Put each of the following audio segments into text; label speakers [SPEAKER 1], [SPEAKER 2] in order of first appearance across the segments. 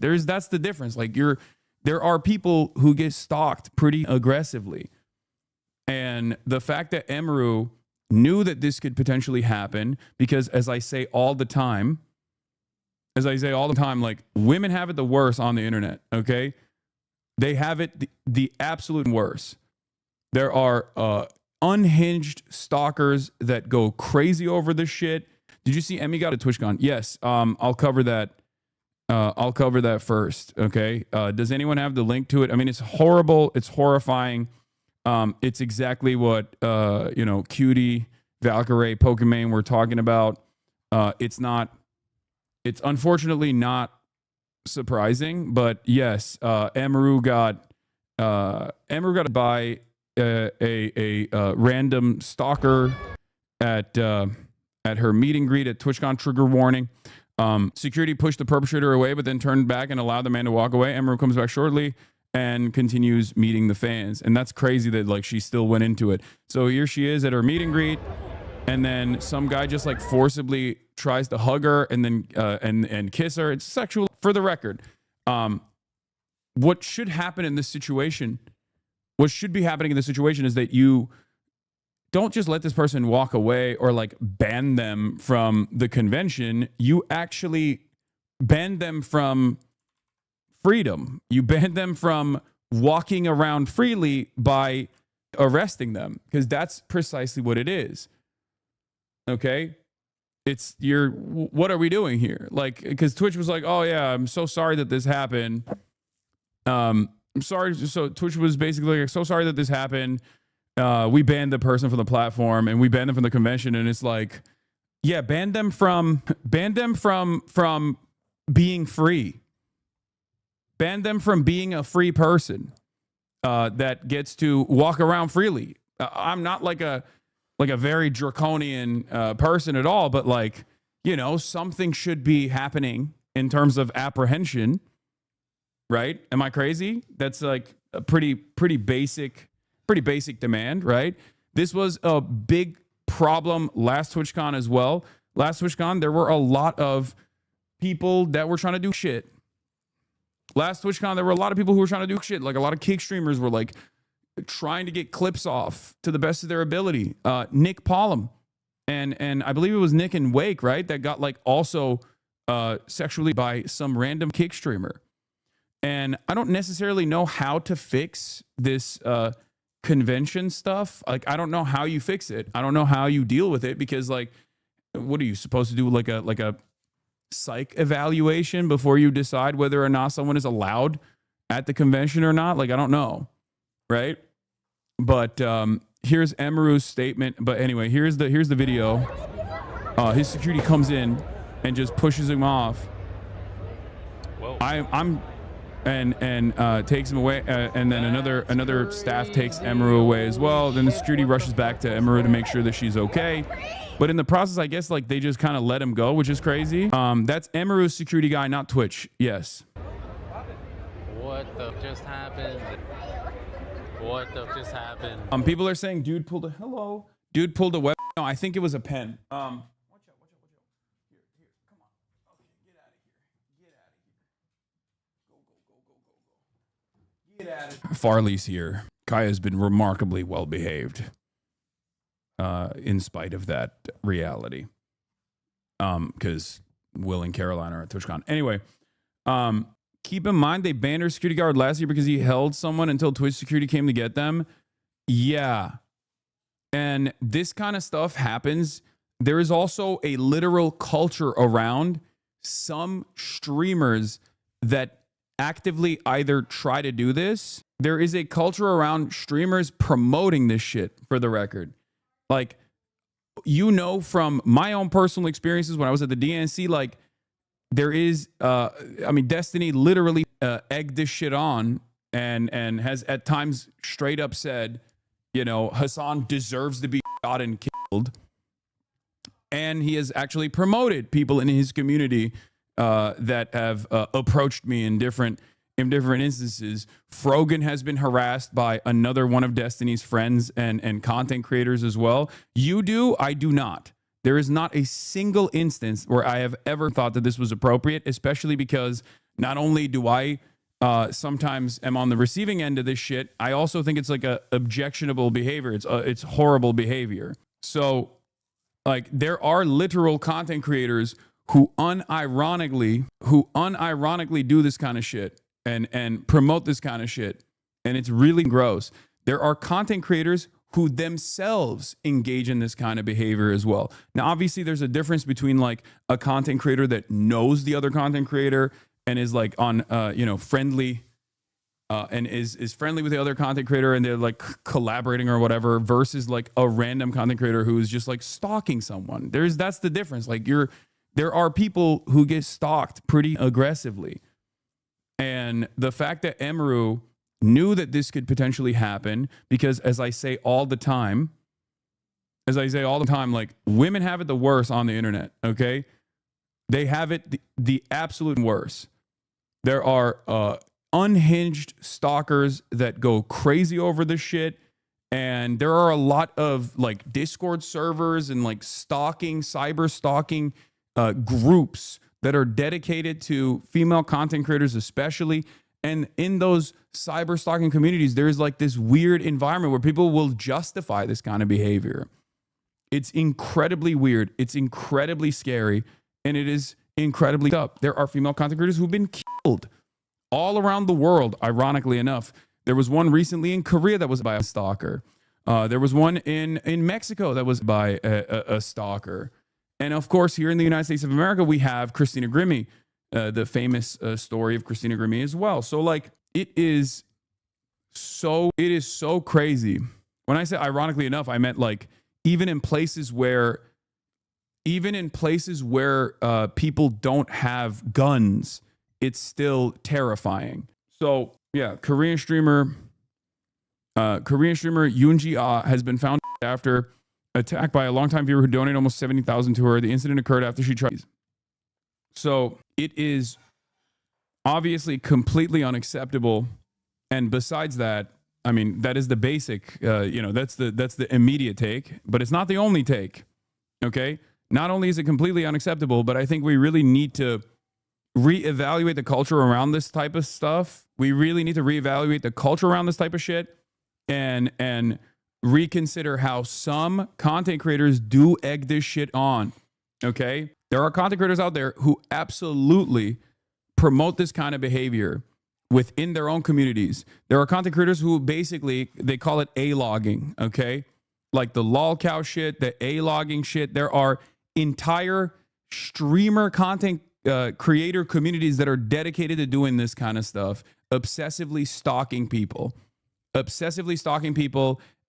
[SPEAKER 1] That's the difference. Like there are people who get stalked pretty aggressively. And the fact that Emiru knew that this could potentially happen, because as I say all the time, like women have it the worst on the internet, okay? They have it the absolute worst. There are unhinged stalkers that go crazy over this shit. Did you see Emmy got a TwitchCON? Yes. I'll cover that. I'll cover that first, okay? Does anyone have the link to it? I mean, it's horrible. It's horrifying. It's exactly what, Cutie, Valkyrie, Pokemon we're talking about. It's unfortunately not surprising, but yes, Emiru got by a random stalker at her meet and greet at TwitchCon. Trigger warning. Security pushed the perpetrator away, but then turned back and allowed the man to walk away. Emiru comes back shortly and continues meeting the fans. And that's crazy that like she still went into it. So here she is at her meet and greet, and then some guy just like forcibly tries to hug her and then and kiss her. It's sexual. For the record, what should happen in this situation, what should be happening in this situation is that you don't just let this person walk away or like ban them from the convention. You actually ban them from freedom. You ban them from walking around freely by arresting them, because that's precisely what it is. Okay? What are we doing here? Like, because Twitch was like, oh yeah, I'm so sorry that this happened. I'm sorry. So Twitch was basically like, so sorry that this happened. We banned the person from the platform and we banned them from the convention. And it's like, yeah, ban them from being free. Ban them from being a free person that gets to walk around freely. I'm not like a very draconian person at all, but like, something should be happening in terms of apprehension, right? Am I crazy? That's like a pretty basic demand, right? This was a big problem last TwitchCon as well. Last TwitchCon, there were a lot of people that were trying to do shit. Last TwitchCon, there were a lot of people who were trying to do shit. Like a lot of kick streamers were like trying to get clips off to the best of their ability. Nick Pollum and I believe it was Nick and Wake, right? That got like also sexually by some random kick streamer. And I don't necessarily know how to fix this convention stuff. Like, I don't know how you fix it. I don't know how you deal with it, because like, what are you supposed to do? Like a psych evaluation before you decide whether or not someone is allowed at the convention or not? Like, I don't know. Right. But here's Emiru's statement. But anyway, here's the video. His security comes in and just pushes him off. Whoa. And takes him away, and then another staff takes Emiru away as well. Then the security rushes back to Emiru to make sure that she's okay. But in the process, I guess like they just kind of let him go, which is crazy. That's Emiru's security guy, not Twitch. Yes.
[SPEAKER 2] What the just happened? What the just happened?
[SPEAKER 1] People are saying dude pulled a web. No, I think it was a pen. Watch out. Here, come on. Okay, get out of here. Get out of here. Go. Get out of here. Farley's here. Kaya's been remarkably well behaved. In spite of that reality. Because Will and Caroline are at TwitchCon. Anyway, keep in mind they banned her security guard last year because he held someone until Twitch security came to get them. Yeah. And this kind of stuff happens. There is also a literal culture around some streamers that actively either try to do this. There is a culture around streamers promoting this shit, for the record. Like, from my own personal experiences when I was at the DNC, like, there is, Destiny literally egged this shit on and has at times straight up said, Hasan deserves to be shot and killed. And he has actually promoted people in his community that have approached me in different instances. Frogan has been harassed by another one of Destiny's friends and content creators as well. You do, I do not. There is not a single instance where I have ever thought that this was appropriate, especially because not only do I sometimes am on the receiving end of this shit, I also think it's like a objectionable behavior. It's horrible behavior. So like there are literal content creators who unironically do this kind of shit and promote this kind of shit. And it's really gross. There are content creators who themselves engage in this kind of behavior as well. Now, obviously, there's a difference between like a content creator that knows the other content creator and is like on, friendly and is friendly with the other content creator and they're like collaborating or whatever versus like a random content creator who is just like stalking someone. That's the difference. Like there are people who get stalked pretty aggressively. And the fact that Emiru knew that this could potentially happen because as I say all the time, like women have it the worst on the internet, okay? They have it the absolute worst. There are unhinged stalkers that go crazy over this shit. And there are a lot of like Discord servers and like cyber stalking groups that are dedicated to female content creators especially. And in those cyber stalking communities, there's like this weird environment where people will justify this kind of behavior. It's incredibly weird. It's incredibly scary. And it is incredibly up. There are female content creators who've been killed all around the world, ironically enough. There was one recently in Korea that was by a stalker. There was one in Mexico that was by a stalker. And of course, here in the United States of America, we have Christina Grimmie. The famous story of Christina Grimmie as well. So like it is so crazy. When I say ironically enough, I meant like even in places where people don't have guns, it's still terrifying. So yeah, Korean streamer Yoonji Ah has been found after attack by a longtime viewer who donated almost 70,000 to her. The incident occurred after she tried. So it is obviously completely unacceptable. And besides that, I mean, that is the basic, that's the immediate take, but it's not the only take. Okay. Not only is it completely unacceptable, but I think we really need to reevaluate the culture around this type of stuff. We really need to reevaluate the culture around this type of shit and reconsider how some content creators do egg this shit on. Okay. There are content creators out there who absolutely promote this kind of behavior within their own communities. There are content creators who basically, they call it A-logging, okay? Like the lolcow shit, the A-logging shit. There are entire streamer content creator communities that are dedicated to doing this kind of stuff, obsessively stalking people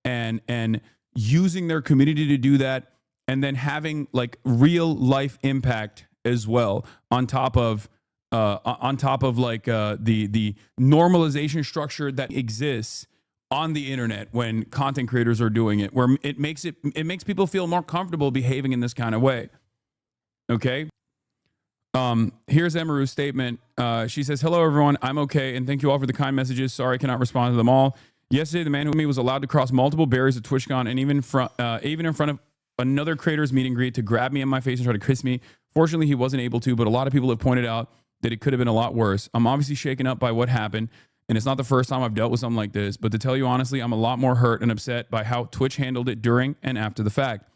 [SPEAKER 1] and using their community to do that. And then having like real life impact as well on top of like the normalization structure that exists on the internet when content creators are doing it, where it makes people feel more comfortable behaving in this kind of way. Okay. Here's Emiru's statement. She says, "Hello everyone, I'm okay, and thank you all for the kind messages. Sorry I cannot respond to them all. Yesterday, the man who me was allowed to cross multiple barriers at TwitchCON and even in front of another creator's meet and greet to grab me in my face and try to kiss me. Fortunately, he wasn't able to, but a lot of people have pointed out that it could have been a lot worse. I'm obviously shaken up by what happened, and it's not the first time I've dealt with something like this, but to tell you honestly, I'm a lot more hurt and upset by how Twitch handled it during and after the fact.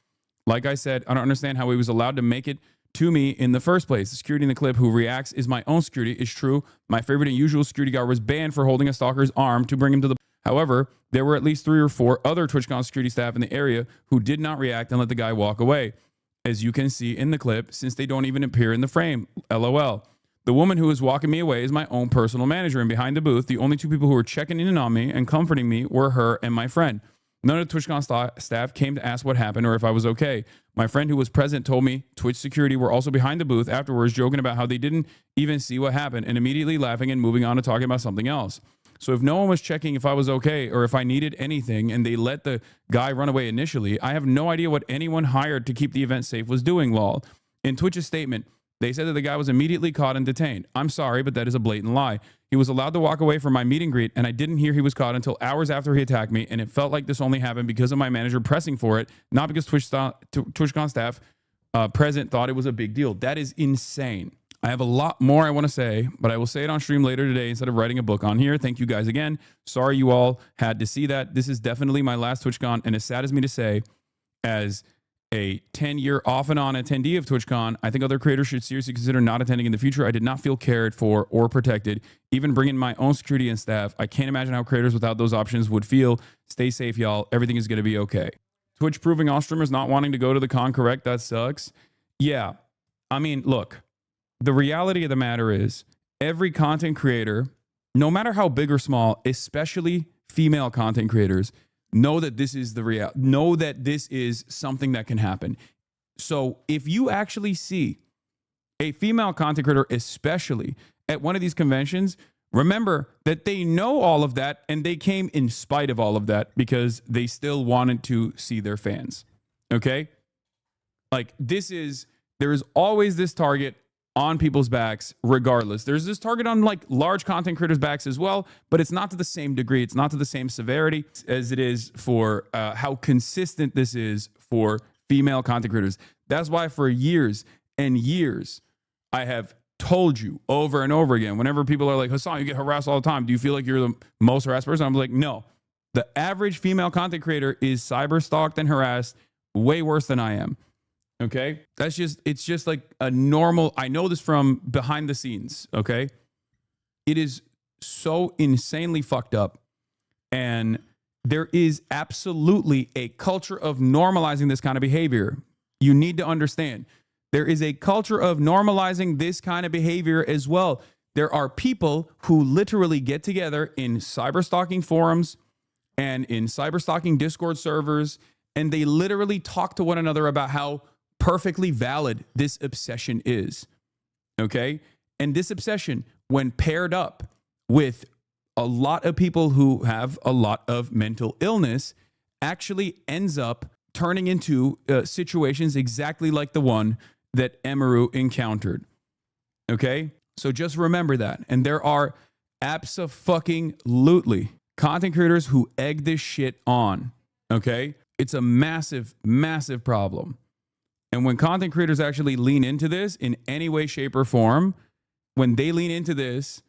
[SPEAKER 1] Like I said, I don't understand how he was allowed to make it to me in the first place. The security in the clip who reacts is my own security is true. My favorite and usual security guard was banned for holding a stalker's arm to bring him to the... However, there were at least 3 or 4 other TwitchCon security staff in the area who did not react and let the guy walk away. As you can see in the clip, since they don't even appear in the frame. LOL. The woman who was walking me away is my own personal manager, and behind the booth, the only 2 people who were checking in on me and comforting me were her and my friend. None of the TwitchCon staff came to ask what happened or if I was okay. My friend who was present told me Twitch security were also behind the booth afterwards, joking about how they didn't even see what happened and immediately laughing and moving on to talking about something else. So if no one was checking if I was okay or if I needed anything and they let the guy run away initially, I have no idea what anyone hired to keep the event safe was doing, lol. In Twitch's statement, they said that the guy was immediately caught and detained. I'm sorry, but that is a blatant lie. He was allowed to walk away from my meet and greet, and I didn't hear he was caught until hours after he attacked me, and it felt like this only happened because of my manager pressing for it, not because TwitchCon staff present thought it was a big deal. That is insane. I have a lot more I want to say, but I will say it on stream later today instead of writing a book on here. Thank you guys again. Sorry you all had to see that. This is definitely my last TwitchCon, and as sad as me to say, as a 10-year off and on attendee of TwitchCon, I think other creators should seriously consider not attending in the future. I did not feel cared for or protected, even bringing my own security and staff. I can't imagine how creators without those options would feel. Stay safe, y'all. Everything is going to be okay. Twitch proving all streamers not wanting to go to the con, correct? That sucks. Yeah. I mean, look, the reality of the matter is every content creator, no matter how big or small, especially female content creators, know that this is the reality. Know that this is something that can happen. So if you actually see a female content creator, especially at one of these conventions, remember that they know all of that and they came in spite of all of that because they still wanted to see their fans. Okay? Like there is always this target on people's backs regardless. There's this target on like large content creators' backs as well, but it's not to the same degree. It's not to the same severity as it is for how consistent this is for female content creators. That's why for years and years, I have told you over and over again, whenever people are like, Hasan, you get harassed all the time. Do you feel like you're the most harassed person? I'm like, no. The average female content creator is cyber stalked and harassed way worse than I am. Okay. It's just like a normal, I know this from behind the scenes. Okay. It is so insanely fucked up. And there is absolutely a culture of normalizing this kind of behavior. You need to understand there is a culture of normalizing this kind of behavior as well. There are people who literally get together in cyber stalking forums and in cyber stalking Discord servers, and they literally talk to one another about how perfectly valid this obsession is. Okay. And this obsession, when paired up with a lot of people who have a lot of mental illness, actually ends up turning into situations exactly like the one that Emiru encountered. Okay. So just remember that. And there are abso-fucking-lutely content creators who egg this shit on. Okay. It's a massive, massive problem. And when content creators actually lean into this in any way, shape, or form, when they lean into this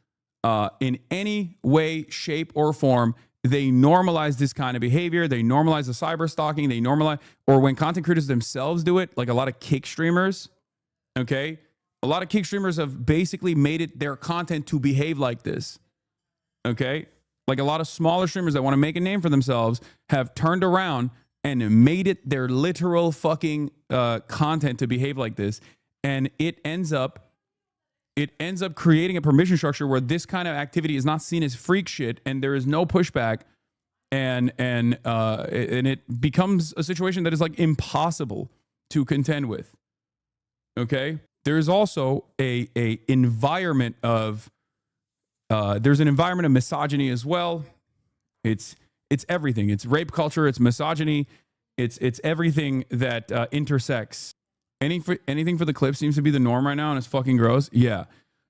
[SPEAKER 1] in any way, shape, or form, they normalize this kind of behavior. They normalize the cyber stalking. They normalize, or when content creators themselves do it, like a lot of kick streamers, okay? A lot of kick streamers have basically made it their content to behave like this, okay? Like a lot of smaller streamers that want to make a name for themselves have turned around and made it their literal fucking content to behave like this. And it ends up creating a permission structure where this kind of activity is not seen as freak shit and there is no pushback, and it becomes a situation that is like impossible to contend with. Okay? There's also a environment of there's an environment of misogyny as well. It's everything. It's rape culture. It's misogyny. It's everything that intersects. Anything for the clip seems to be the norm right now, and it's fucking gross. Yeah,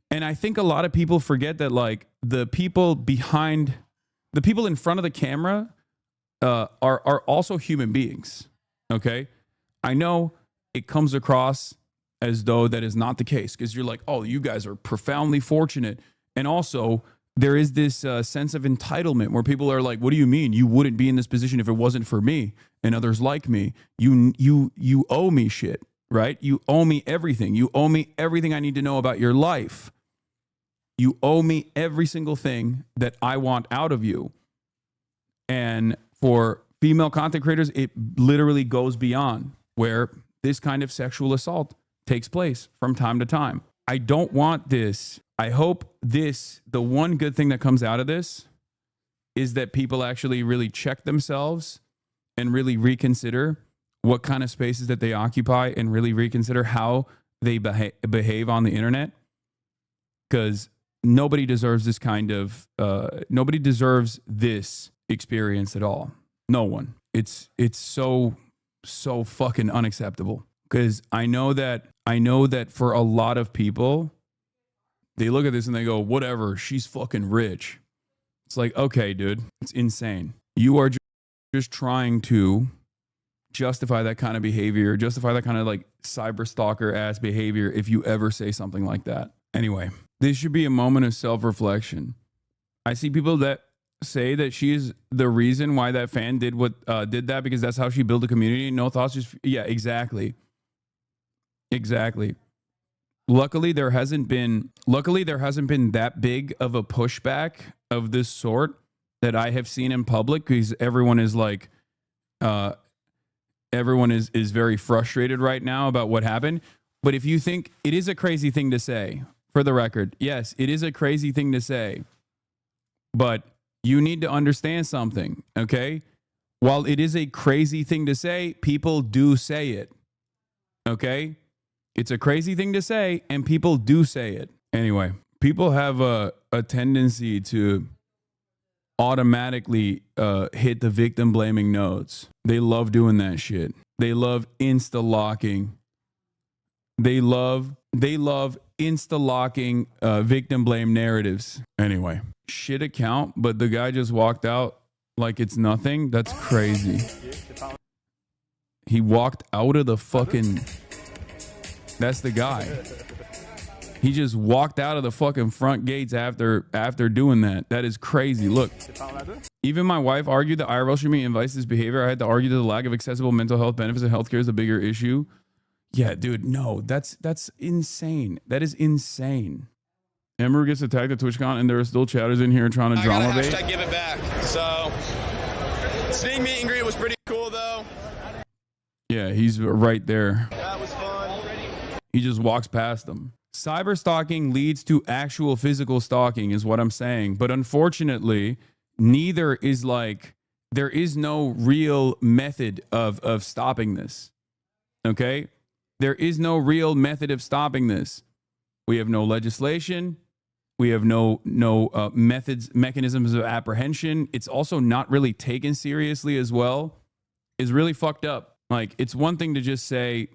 [SPEAKER 1] and I think a lot of people forget that like the people in front of the camera are also human beings. Okay, I know it comes across as though that is not the case because you're like, oh, you guys are profoundly fortunate, and also there is this sense of entitlement where people are like, what do you mean? You wouldn't be in this position if it wasn't for me and others like me. You owe me shit, right? You owe me everything. You owe me everything I need to know about your life. You owe me every single thing that I want out of you. And for female content creators, it literally goes beyond where this kind of sexual assault takes place from time to time. I don't want this. I hope the one good thing that comes out of this is that people actually really check themselves and really reconsider what kind of spaces that they occupy and really reconsider how they behave on the internet. Because nobody deserves this kind of, nobody deserves this experience at all. No one. It's so fucking unacceptable. Because I know that for a lot of people, they look at this and they go, whatever, she's fucking rich. It's like, okay, dude, it's insane. You are just trying to justify that kind of behavior, justify that kind of like cyber stalker ass behavior if you ever say something like that. Anyway, this should be a moment of self-reflection. I see people that say that she is the reason why that fan did what did that because that's how she built a community. No thoughts, just yeah, exactly. Luckily there hasn't been that big of a pushback of this sort that I have seen in public, because everyone is like everyone is very frustrated right now about what happened. But if you think it is a crazy thing to say, for the record, yes, it is a crazy thing to say, but you need to understand something, okay? While it is a crazy thing to say, people do say it, okay? It's a crazy thing to say, and people do say it. Anyway, people have a tendency to automatically hit the victim blaming notes. They love doing that shit. They love insta-locking. They love insta-locking victim blame narratives. Anyway, shit account, but the guy just walked out like it's nothing. That's crazy. He walked out of the fucking... That's the guy. He just walked out of the fucking front gates after doing that. That is crazy. Look, even my wife argued that IRL streaming invites this behavior. I had to argue that the lack of accessible mental health benefits in healthcare is a bigger issue. Yeah, dude, no, that's insane. That is insane. Emiru gets attacked at TwitchCON, and there are still chatters in here trying to drama bait.
[SPEAKER 3] I give it back. So, seeing meet and greet was pretty cool, though.
[SPEAKER 1] Yeah, he's right there.
[SPEAKER 3] That was fun.
[SPEAKER 1] He just walks past them. Cyber stalking leads to actual physical stalking is what I'm saying. But unfortunately, neither is like, there is no real method of stopping this. Okay? There is no real method of stopping this. We have no legislation. We have no mechanisms of apprehension. It's also not really taken seriously as well. It's really fucked up. Like, it's one thing to just say,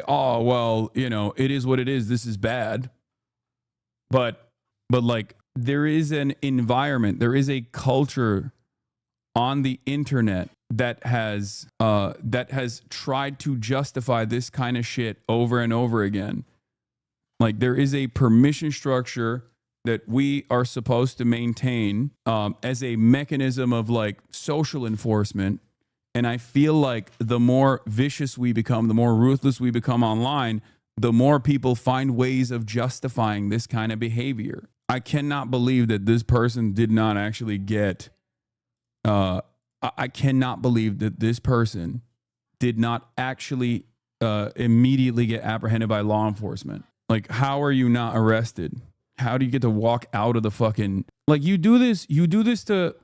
[SPEAKER 1] oh, well, you know, it is what it is. This is bad. But like, there is an environment, there is a culture on the internet that has tried to justify this kind of shit over and over again. Like, there is a permission structure that we are supposed to maintain as a mechanism of like social enforcement. And I feel like the more vicious we become, the more ruthless we become online, the more people find ways of justifying this kind of behavior. I cannot believe that this person did not actually get, I cannot believe that this person did not actually immediately get apprehended by law enforcement. Like, how are you not arrested? How do you get to walk out of the fucking, like, you do this to,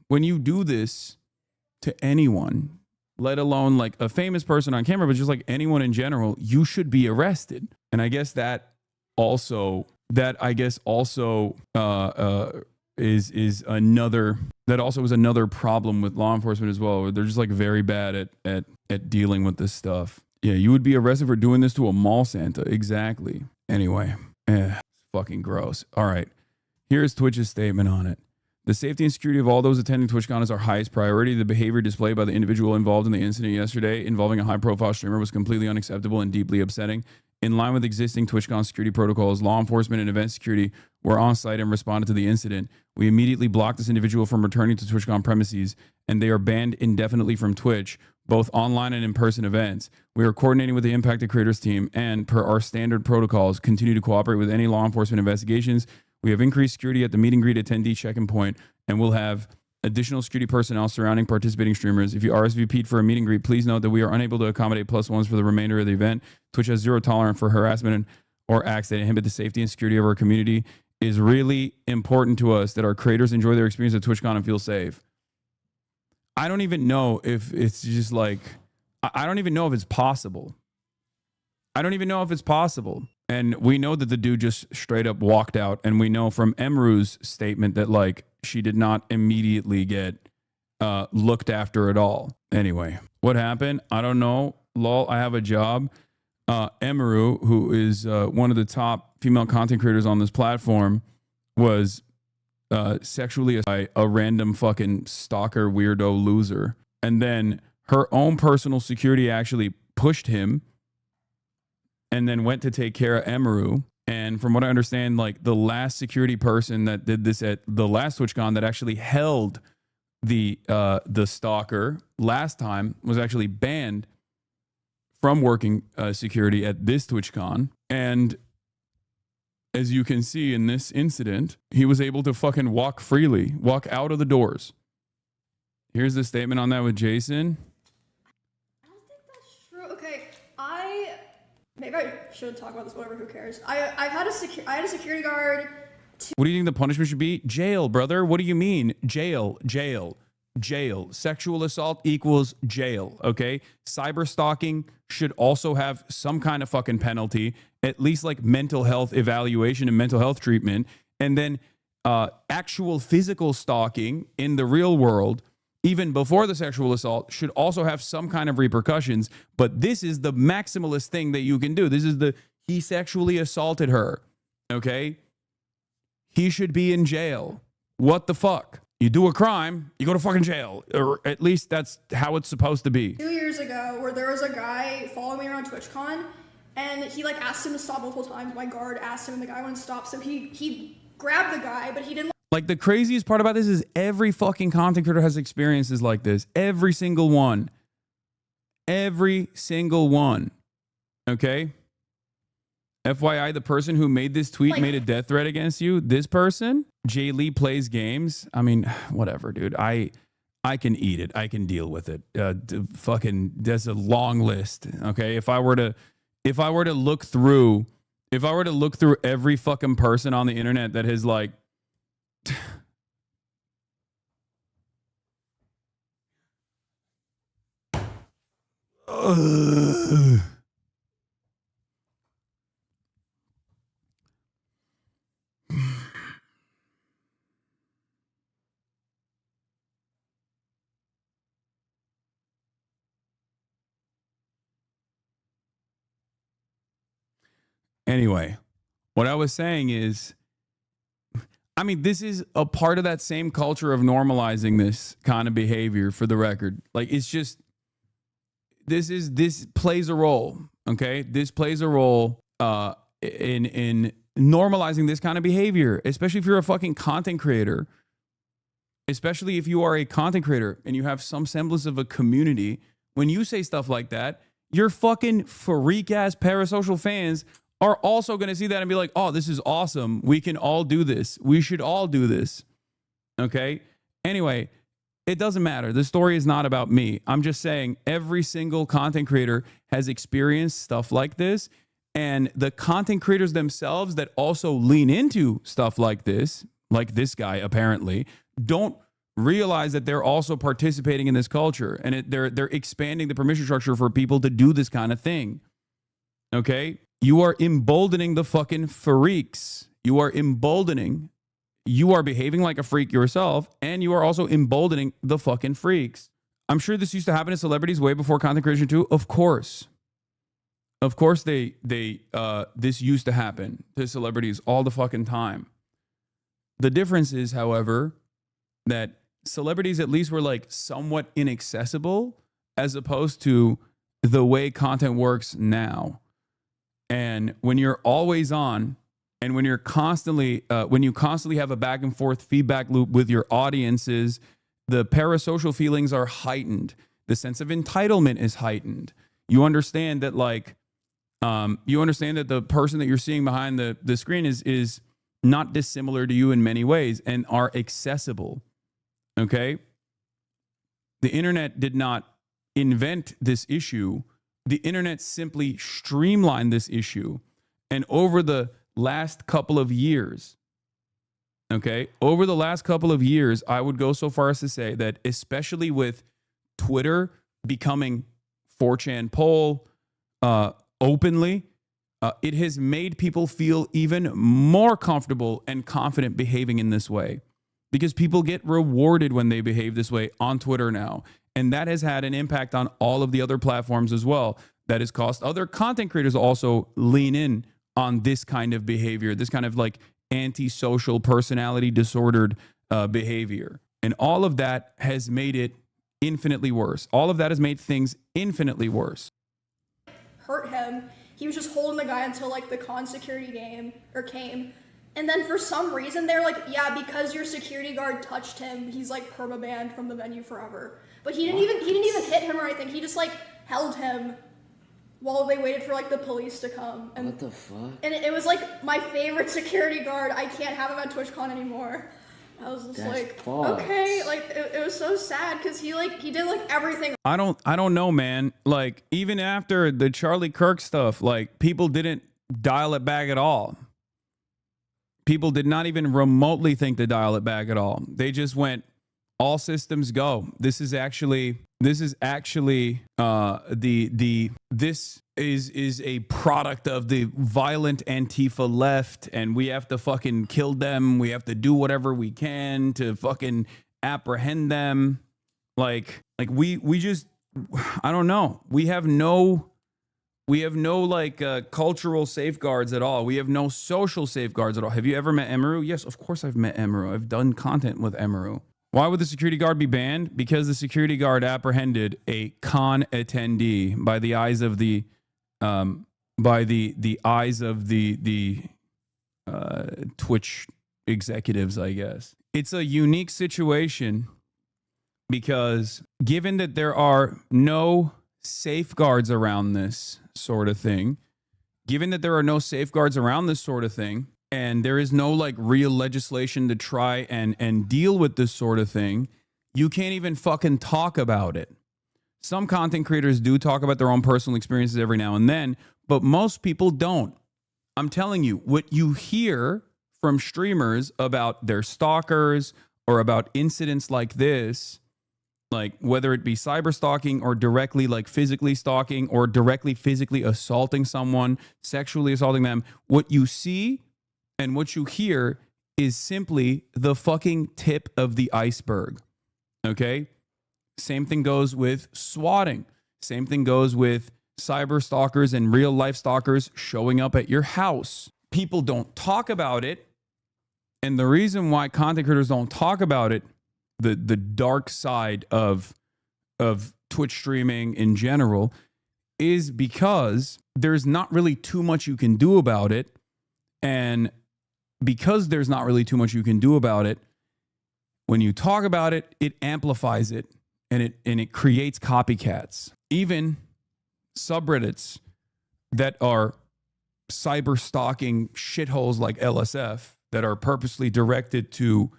[SPEAKER 1] when you do this to anyone, let alone like a famous person on camera, but just like anyone in general, you should be arrested. And I guess that also is another problem with law enforcement as well. They're just like very bad at dealing with this stuff. Yeah, you would be arrested for doing this to a mall Santa. Exactly. Anyway, it's fucking gross. All right, here's Twitch's statement on it. The safety and security of all those attending TwitchCon is our highest priority. The behavior displayed by the individual involved in the incident yesterday involving a high-profile streamer was completely unacceptable and deeply upsetting. In line with existing TwitchCon security protocols, law enforcement and event security were on site and responded to the incident. We immediately blocked this individual from returning to TwitchCon premises, and they are banned indefinitely from Twitch, both online and in-person events. We are coordinating with the impacted creators team and, per our standard protocols, continue to cooperate with any law enforcement investigations. We have increased security at the meet and greet attendee check-in point, and we'll have additional security personnel surrounding participating streamers. If you RSVP'd for a meet and greet, please note that we are unable to accommodate +1s for the remainder of the event. Twitch has zero tolerance for harassment or acts that inhibit the safety and security of our community. It is really important to us that our creators enjoy their experience at TwitchCon and feel safe. I don't even know if it's just like, I don't even know if it's possible. I don't even know if it's possible. And we know that the dude just straight up walked out. And we know from Emiru's statement that like she did not immediately get looked after at all. Anyway, what happened? I don't know. Lol, I have a job. Emiru, who is one of the top female content creators on this platform, was sexually assaulted by a random fucking stalker weirdo loser. And then her own personal security actually pushed him and then went to take care of Emiru. And from what I understand, like the last security person that did this at the last TwitchCON that actually held the stalker last time was actually banned from working security at this TwitchCON. And as you can see in this incident, he was able to fucking walk freely, walk out of the doors. Here's the statement on that with Jason.
[SPEAKER 4] I don't think that's true. Okay, maybe I should talk about this. Whatever, who cares? I had a security guard.
[SPEAKER 1] What do you think the punishment should be? Jail, brother. What do you mean? Jail, jail, jail. Sexual assault equals jail. Okay. Cyber stalking should also have some kind of fucking penalty, at least like mental health evaluation and mental health treatment. And then actual physical stalking in the real world, even before the sexual assault, should also have some kind of repercussions. But this is the maximalist thing that you can do. This is he sexually assaulted her. Okay. He should be in jail. What the fuck? You do a crime, you go to fucking jail. Or at least that's how it's supposed to be.
[SPEAKER 4] 2 years ago, where there was a guy following me around TwitchCon, and he like asked him to stop multiple times. My guard asked him, and the guy wouldn't stop. So he grabbed the guy, but he didn't.
[SPEAKER 1] Like the craziest part about this is every fucking content creator has experiences like this. Every single one. Every single one. Okay? FYI, the person who made this tweet made a death threat against you. This person, Jay Lee plays games. I mean, whatever, dude. I can eat it. I can deal with it. Fucking, there's a long list. Okay, if I were to look through every fucking person on the internet that has like, Anyway, what I was saying is, I mean, this is a part of that same culture of normalizing this kind of behavior, for the record. Like, it's just, this plays a role, okay? This plays a role in normalizing this kind of behavior, especially if you're a fucking content creator. Especially if you are a content creator and you have some semblance of a community. When you say stuff like that, your fucking freak-ass parasocial fans are also going to see that and be like, oh, this is awesome. We can all do this. We should all do this. Okay? Anyway, it doesn't matter. The story is not about me. I'm just saying every single content creator has experienced stuff like this. And the content creators themselves that also lean into stuff like this guy apparently, don't realize that they're also participating in this culture. And they're expanding the permission structure for people to do this kind of thing. Okay? You are emboldening the fucking freaks. You are emboldening. You are behaving like a freak yourself, and you are also emboldening the fucking freaks. I'm sure this used to happen to celebrities way before content creation too. Of course. Of course this used to happen to celebrities all the fucking time. The difference is, however, that celebrities at least were like somewhat inaccessible as opposed to the way content works now. And when you're always on, and when you're constantly, when you constantly have a back and forth feedback loop with your audiences, the parasocial feelings are heightened. The sense of entitlement is heightened. You understand that, like, the person that you're seeing behind the screen is not dissimilar to you in many ways and are accessible. Okay? The internet did not invent this issue. The internet simply streamlined this issue. And over the last couple of years, I would go so far as to say that, especially with Twitter becoming 4chan poll openly, it has made people feel even more comfortable and confident behaving in this way, because people get rewarded when they behave this way on Twitter now. And that has had an impact on all of the other platforms as well. That has caused other content creators to also lean in on this kind of behavior, this kind of like antisocial personality disordered behavior. And all of that has made it infinitely worse. All of that has made things infinitely worse.
[SPEAKER 4] Hurt him. He was just holding the guy until like the con security came. And then for some reason they're like, yeah, because your security guard touched him, he's like permabanned from the venue forever. But he didn't even hit him or anything. He just like held him while they waited for like the police to come. And,
[SPEAKER 5] what the fuck?
[SPEAKER 4] And it was like my favorite security guard. I can't have him at TwitchCon anymore. I was just like, okay, like it was so sad because he did like everything.
[SPEAKER 1] I don't know, man. Like even after the Charlie Kirk stuff, like people didn't dial it back at all. People did not even remotely think to dial it back at all. They just went all systems go. This is actually this is a product of the violent Antifa left, and we have to fucking kill them. We have to do whatever we can to fucking apprehend them. Like we just, I don't know. We have no like cultural safeguards at all. We have no social safeguards at all. Have you ever met Emiru? Yes, of course I've met Emiru. I've done content with Emiru. Why would the security guard be banned? Because the security guard apprehended a con attendee by the eyes of the Twitch executives, I guess. It's a unique situation because given that there are no safeguards around this sort of thing, and there is no like real legislation to try and deal with this sort of thing, you can't even fucking talk about it. Some content creators do talk about their own personal experiences every now and then, but most people don't. I'm telling you, what you hear from streamers about their stalkers or about incidents like this, like whether it be cyber stalking or directly like physically stalking or directly physically assaulting someone, sexually assaulting them, what you see and what you hear is simply the fucking tip of the iceberg. Okay? Same thing goes with swatting. Same thing goes with cyber stalkers and real life stalkers showing up at your house. People don't talk about it. And the reason why content creators don't talk about it, the dark side of Twitch streaming in general, is because there's not really too much you can do about it. And because there's not really too much you can do about it, when you talk about it, it amplifies it and it creates copycats. Even subreddits that are cyber stalking shitholes like LSF that are purposely directed to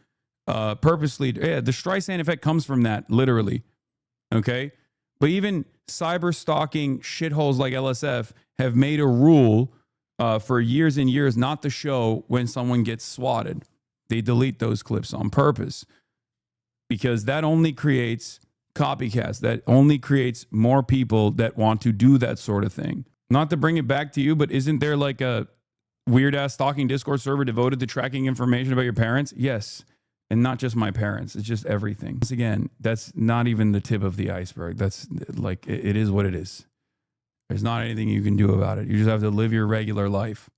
[SPEAKER 1] the Streisand effect comes from that, literally. Okay? But even cyber stalking shitholes like LSF have made a rule for years and years not to show when someone gets swatted. They delete those clips on purpose because that only creates copycats. That only creates more people that want to do that sort of thing. Not to bring it back to you, but isn't there like a weird ass stalking Discord server devoted to tracking information about your parents? Yes. And not just my parents. It's just everything. Once again, that's not even the tip of the iceberg. That's like, it is what it is. There's not anything you can do about it. You just have to live your regular life.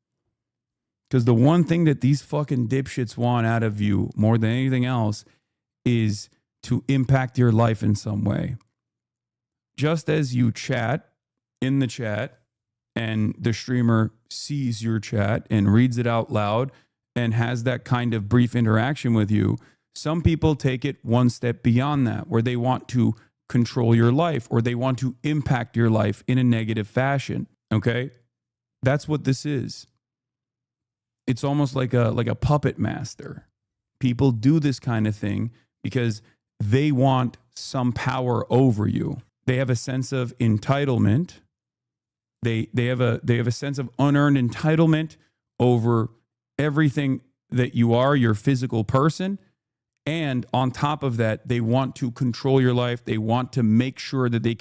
[SPEAKER 1] Because the one thing that these fucking dipshits want out of you more than anything else is to impact your life in some way. Just as you chat in the chat and the streamer sees your chat and reads it out loud and has that kind of brief interaction with you, some people take it one step beyond that, where they want to control your life or they want to impact your life in a negative fashion. Okay? That's what this is. It's almost like a puppet master. People do this kind of thing because they want some power over you. They have a sense of entitlement. They have a sense of unearned entitlement over everything that you are, your physical person. And on top of that, they want to control your life. They want to make sure that they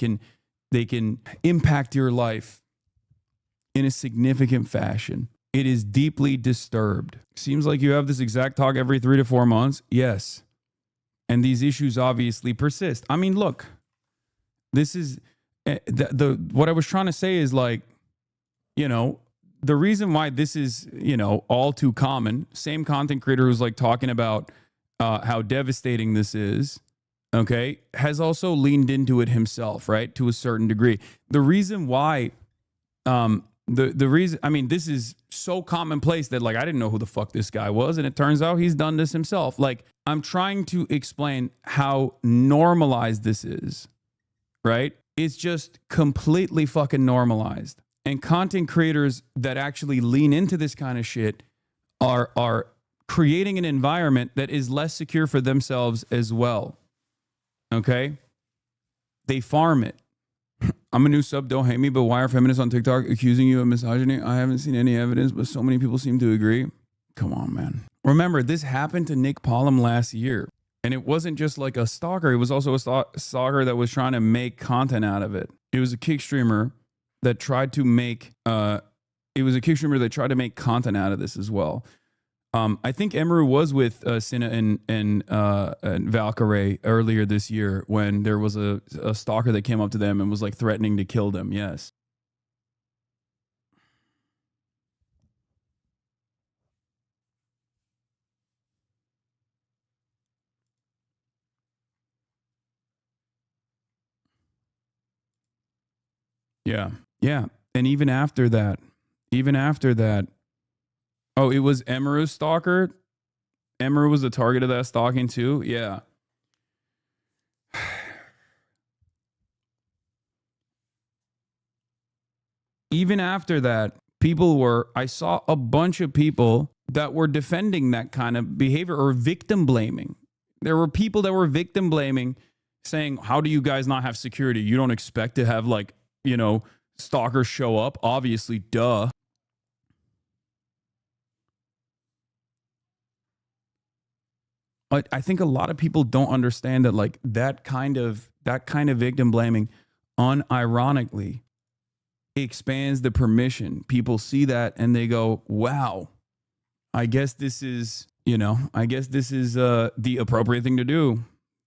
[SPEAKER 1] can impact your life in a significant fashion. It is deeply disturbed. Seems like you have this exact talk every 3 to 4 months. Yes. And these issues obviously persist. I mean, look, this is what I was trying to say is like, you know, the reason why this is, you know, all too common, same content creator who's like talking about how devastating this is, okay, has also leaned into it himself, right? To a certain degree. The reason why, the reason, I mean, this is so commonplace that like, I didn't know who the fuck this guy was. And it turns out he's done this himself. Like, I'm trying to explain how normalized this is, right? It's just completely fucking normalized. And content creators that actually lean into this kind of shit are creating an environment that is less secure for themselves as well. Okay? They farm it. I'm a new sub, don't hate me, but why are feminists on TikTok accusing you of misogyny? I haven't seen any evidence, but so many people seem to agree. Come on, man. Remember, this happened to Nick Pollum last year. And it wasn't just like a stalker. It was also a stalker that was trying to make content out of it. It was a kick streamer that tried to make content out of this as well. I think Emiru was with Cinna and Valkyrie earlier this year when there was a stalker that came up to them and was like threatening to kill them. Yes. Yeah. Yeah. And even after that, oh, it was Emiru's stalker. Emiru was the target of that stalking too. Yeah. Even after that, I saw a bunch of people that were defending that kind of behavior or victim blaming. There were people that were victim blaming, saying, how do you guys not have security? You don't expect to have like, you know, stalkers show up. Obviously, duh. I think a lot of people don't understand that like that kind of victim blaming unironically expands the permission. People see that and they go, wow, I guess this is the appropriate thing to do.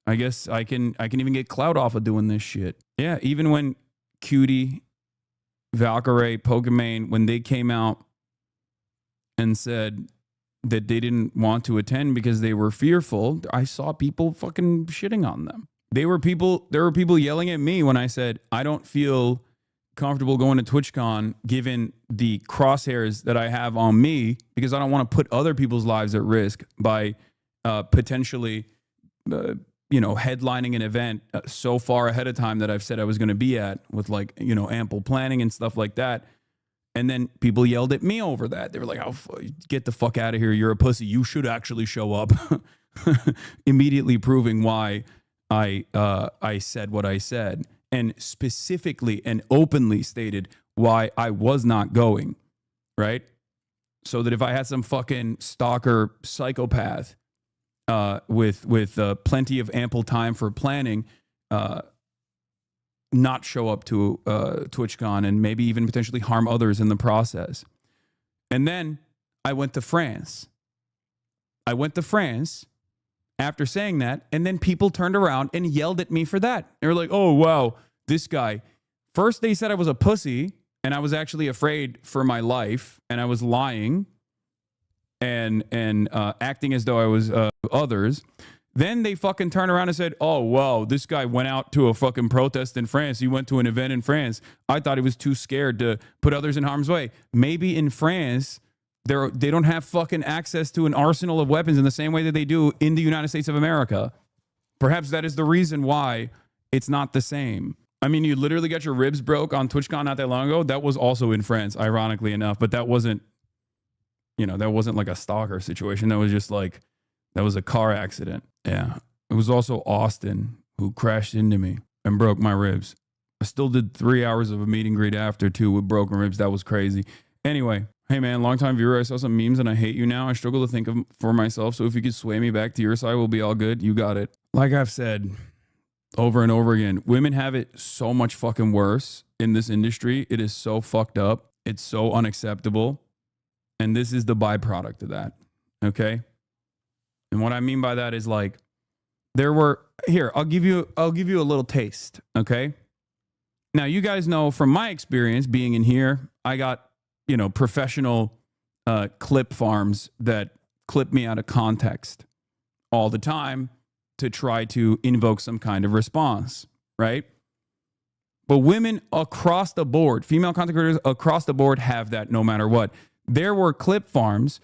[SPEAKER 1] I guess I can even get clout off of doing this shit. Yeah, even when Cutie, Valkyrie, Pokimane, when they came out and said that they didn't want to attend because they were fearful, I saw people fucking shitting on them. There were people yelling at me when I said, I don't feel comfortable going to TwitchCon given the crosshairs that I have on me because I don't want to put other people's lives at risk by potentially, headlining an event so far ahead of time that I've said I was going to be at with like, ample planning and stuff like that. And then people yelled at me over that. They were like, oh, get the fuck out of here. You're a pussy. You should actually show up. Immediately proving why I said what I said. And specifically and openly stated why I was not going. Right? So that if I had some fucking stalker psychopath with plenty of ample time for planning, not show up to TwitchCon and maybe even potentially harm others in the process. And then I went to France. After saying that, and then people turned around and yelled at me for that. They were like, oh, wow, this guy. First, they said I was a pussy, and I was actually afraid for my life, and I was lying and acting as though I was others. Then they fucking turned around and said, oh, wow, this guy went out to a fucking protest in France. He went to an event in France. I thought he was too scared to put others in harm's way. Maybe in France, they don't have fucking access to an arsenal of weapons in the same way that they do in the United States of America. Perhaps that is the reason why it's not the same. I mean, you literally got your ribs broke on TwitchCon not that long ago. That was also in France, ironically enough. But that wasn't like a stalker situation. That was just like, that was a car accident. Yeah. It was also Austin who crashed into me and broke my ribs. I still did 3 hours of a meet and greet after too with broken ribs. That was crazy. Anyway, hey man, longtime viewer. I saw some memes and I hate you now. I struggle to think of for myself. So if you could sway me back to your side, we'll be all good. You got it. Like I've said over and over again, women have it so much fucking worse in this industry. It is so fucked up. It's so unacceptable. And this is the byproduct of that. Okay. And what I mean by that is like, I'll give you a little taste. Okay. Now you guys know from my experience being in here, I got, professional clip farms that clip me out of context all the time. to try to invoke some kind of response, right? But women across the board, female content creators across the board have that no matter what. There were clip farms